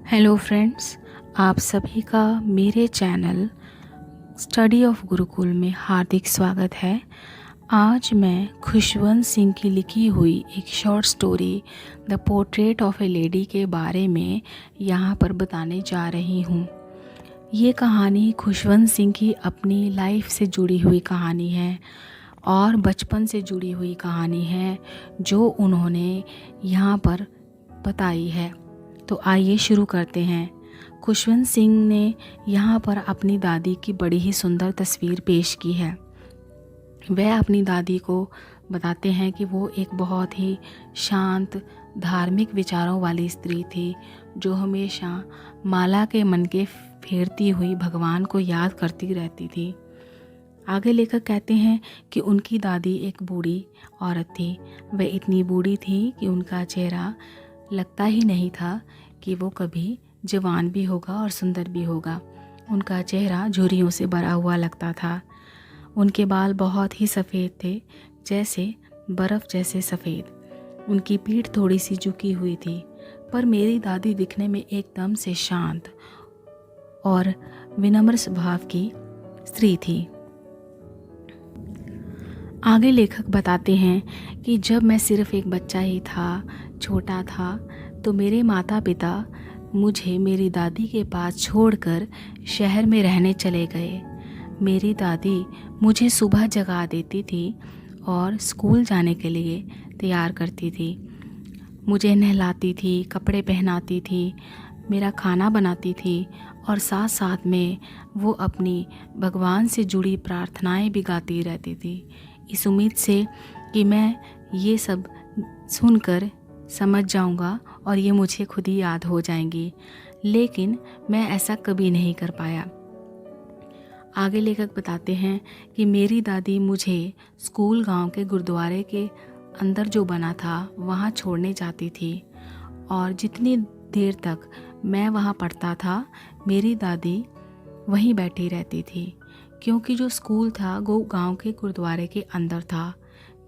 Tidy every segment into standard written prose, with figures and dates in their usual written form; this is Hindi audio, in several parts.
हेलो फ्रेंड्स, आप सभी का मेरे चैनल स्टडी ऑफ गुरुकुल में हार्दिक स्वागत है। आज मैं खुशवंत सिंह की लिखी हुई एक short story the portrait of A lady के बारे में यहाँ पर बताने जा रही हूँ। ये कहानी खुशवंत सिंह की अपनी लाइफ से जुड़ी हुई कहानी है और बचपन से जुड़ी हुई कहानी है जो उन्होंने यहाँ पर बताई है। तो आइए शुरू करते हैं। खुशवंत सिंह ने यहाँ पर अपनी दादी की बड़ी ही सुंदर तस्वीर पेश की है। वह अपनी दादी को बताते हैं कि वो एक बहुत ही शांत, धार्मिक विचारों वाली स्त्री थी जो हमेशा माला के मन के फेरती हुई भगवान को याद करती रहती थी। आगे लेखक कहते हैं कि उनकी दादी एक बूढ़ी औरत थी। वह इतनी बूढ़ी थी कि उनका चेहरा लगता ही नहीं था कि वो कभी जवान भी होगा और सुंदर भी होगा। उनका चेहरा झुर्रियों से भरा हुआ लगता था। उनके बाल बहुत ही सफ़ेद थे, जैसे बर्फ़ जैसे सफ़ेद। उनकी पीठ थोड़ी सी झुकी हुई थी, पर मेरी दादी दिखने में एकदम से शांत और विनम्र स्वभाव की स्त्री थी। आगे लेखक बताते हैं कि जब मैं सिर्फ एक बच्चा ही था, छोटा था, तो मेरे माता पिता मुझे मेरी दादी के पास छोड़कर शहर में रहने चले गए। मेरी दादी मुझे सुबह जगा देती थी और स्कूल जाने के लिए तैयार करती थी। मुझे नहलाती थी, कपड़े पहनाती थी, मेरा खाना बनाती थी और साथ साथ में वो अपनी भगवान से जुड़ी प्रार्थनाएं भी गाती रहती थी, इस उम्मीद से कि मैं ये सब सुनकर समझ जाऊंगा और ये मुझे खुद ही याद हो जाएंगी। लेकिन मैं ऐसा कभी नहीं कर पाया। आगे लेखक बताते हैं कि मेरी दादी मुझे स्कूल गांव के गुरुद्वारे के अंदर जो बना था वहाँ छोड़ने जाती थी और जितनी देर तक मैं वहाँ पढ़ता था मेरी दादी वहीं बैठी रहती थी, क्योंकि जो स्कूल था वो गांव के गुरुद्वारे के अंदर था।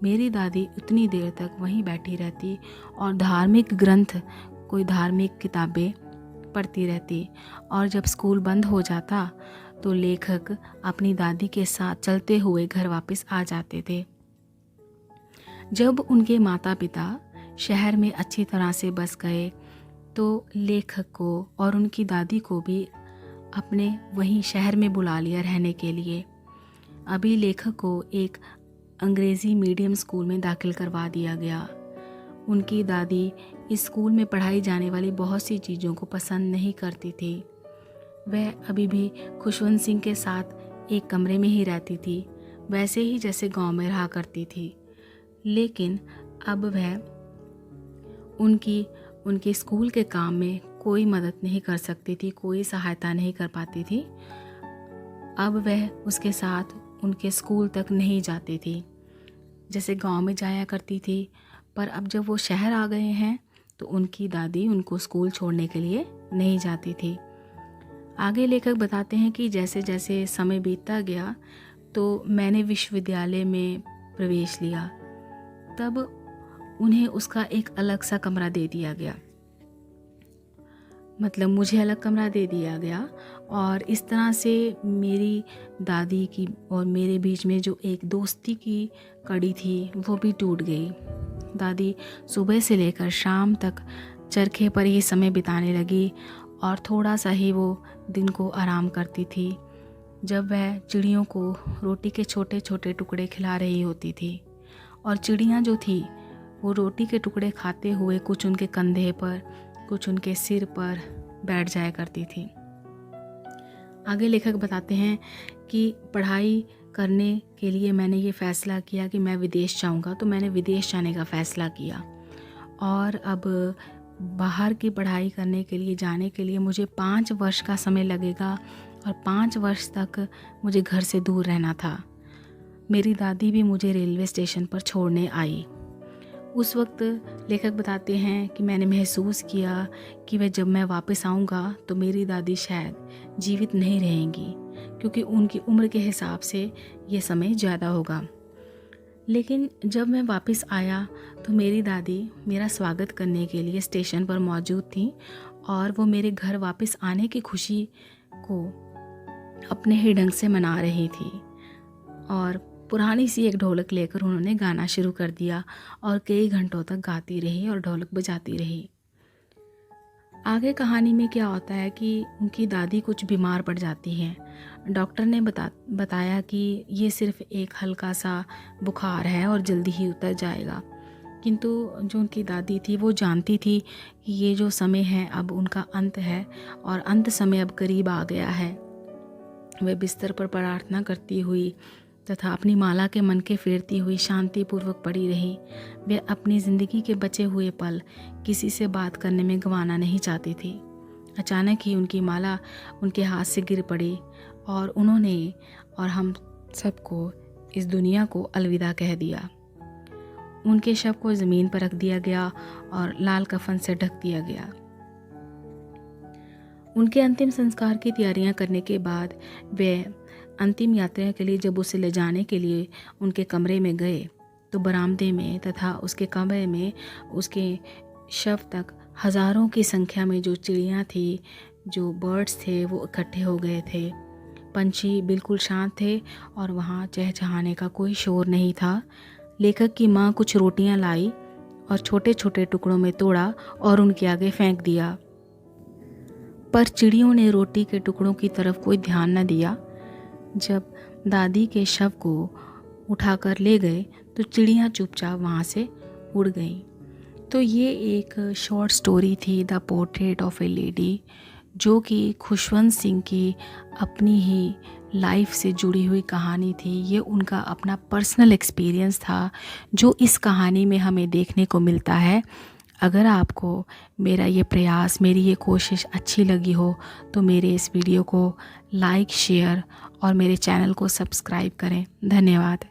मेरी दादी उतनी देर तक वहीं बैठी रहती और धार्मिक ग्रंथ, कोई धार्मिक किताबें पढ़ती रहती। और जब स्कूल बंद हो जाता तो लेखक अपनी दादी के साथ चलते हुए घर वापस आ जाते थे। जब उनके माता पिता शहर में अच्छी तरह से बस गए तो लेखक को और उनकी दादी को भी अपने वहीं शहर में बुला लिया रहने के लिए। अभी लेखक को एक अंग्रेज़ी मीडियम स्कूल में दाखिल करवा दिया गया। उनकी दादी इस स्कूल में पढ़ाई जाने वाली बहुत सी चीज़ों को पसंद नहीं करती थी। वह अभी भी खुशवंत सिंह के साथ एक कमरे में ही रहती थी, वैसे ही जैसे गांव में रहा करती थी। लेकिन अब वह उनके स्कूल के काम में कोई मदद नहीं कर सकती थी, कोई सहायता नहीं कर पाती थी। अब वह उसके साथ उनके स्कूल तक नहीं जाती थी, जैसे गांव में जाया करती थी। पर अब जब वो शहर आ गए हैं तो उनकी दादी उनको स्कूल छोड़ने के लिए नहीं जाती थी। आगे लेखक बताते हैं कि जैसे जैसे समय बीतता गया तो मैंने विश्वविद्यालय में प्रवेश लिया। तब उन्हें उसका एक अलग सा कमरा दे दिया गया, मतलब मुझे अलग कमरा दे दिया गया। और इस तरह से मेरी दादी की और मेरे बीच में जो एक दोस्ती की कड़ी थी वो भी टूट गई। दादी सुबह से लेकर शाम तक चरखे पर ही समय बिताने लगी और थोड़ा सा ही वो दिन को आराम करती थी, जब वह चिड़ियों को रोटी के छोटे छोटे टुकड़े खिला रही होती थी। और चिड़ियाँ जो थी वो रोटी के टुकड़े खाते हुए कुछ उनके कंधे पर, कुछ उनके सिर पर बैठ जाया करती थी। आगे लेखक बताते हैं कि पढ़ाई करने के लिए मैंने ये फ़ैसला किया कि मैं विदेश जाऊंगा, तो मैंने विदेश जाने का फ़ैसला किया। और अब बाहर की पढ़ाई करने के लिए जाने के लिए मुझे 5 वर्ष का समय लगेगा और 5 वर्ष तक मुझे घर से दूर रहना था। मेरी दादी भी मुझे रेलवे स्टेशन पर छोड़ने आई। उस वक्त लेखक बताते हैं कि मैंने महसूस किया कि वह जब मैं वापस आऊँगा तो मेरी दादी शायद जीवित नहीं रहेंगी, क्योंकि उनकी उम्र के हिसाब से ये समय ज़्यादा होगा। लेकिन जब मैं वापस आया तो मेरी दादी मेरा स्वागत करने के लिए स्टेशन पर मौजूद थी और वो मेरे घर वापस आने की खुशी को अपने ही ढंग से मना रही थी। और पुरानी सी एक ढोलक लेकर उन्होंने गाना शुरू कर दिया और कई घंटों तक गाती रही और ढोलक बजाती रही। आगे कहानी में क्या होता है कि उनकी दादी कुछ बीमार पड़ जाती हैं। डॉक्टर ने बताया कि ये सिर्फ एक हल्का सा बुखार है और जल्दी ही उतर जाएगा। किंतु जो उनकी दादी थी वो जानती थी कि ये जो समय है अब उनका अंत है और अंत समय अब करीब आ गया है। वे बिस्तर पर प्रार्थना करती हुई तथा अपनी माला के मन के फेरती हुई शांतिपूर्वक पड़ी रही। वे अपनी ज़िंदगी के बचे हुए पल किसी से बात करने में गंवाना नहीं चाहती थी। अचानक ही उनकी माला उनके हाथ से गिर पड़ी और उन्होंने और हम सबको इस दुनिया को अलविदा कह दिया। उनके शव को ज़मीन पर रख दिया गया और लाल कफन से ढक दिया गया। उनके अंतिम संस्कार की तैयारियां करने के बाद वे अंतिम यात्रा के लिए जब उसे ले जाने के लिए उनके कमरे में गए तो बरामदे में तथा उसके कमरे में उसके शव तक हज़ारों की संख्या में जो चिड़ियाँ थी, जो बर्ड्स थे, वो इकट्ठे हो गए थे। पंछी बिल्कुल शांत थे और वहाँ चहचहाने का कोई शोर नहीं था। लेखक की माँ कुछ रोटियाँ लाई और छोटे छोटे टुकड़ों में तोड़ा और उनके आगे फेंक दिया, पर चिड़ियों ने रोटी के टुकड़ों की तरफ कोई ध्यान न दिया। जब दादी के शव को उठाकर ले गए तो चिड़ियाँ चुपचाप वहाँ से उड़ गईं। तो ये एक शॉर्ट स्टोरी थी, the portrait of A lady, जो कि खुशवंत सिंह की अपनी ही लाइफ से जुड़ी हुई कहानी थी। ये उनका अपना पर्सनल एक्सपीरियंस था जो इस कहानी में हमें देखने को मिलता है। अगर आपको मेरा ये प्रयास, मेरी ये कोशिश अच्छी लगी हो तो मेरे इस वीडियो को लाइक, शेयर और मेरे चैनल को सब्सक्राइब करें। धन्यवाद।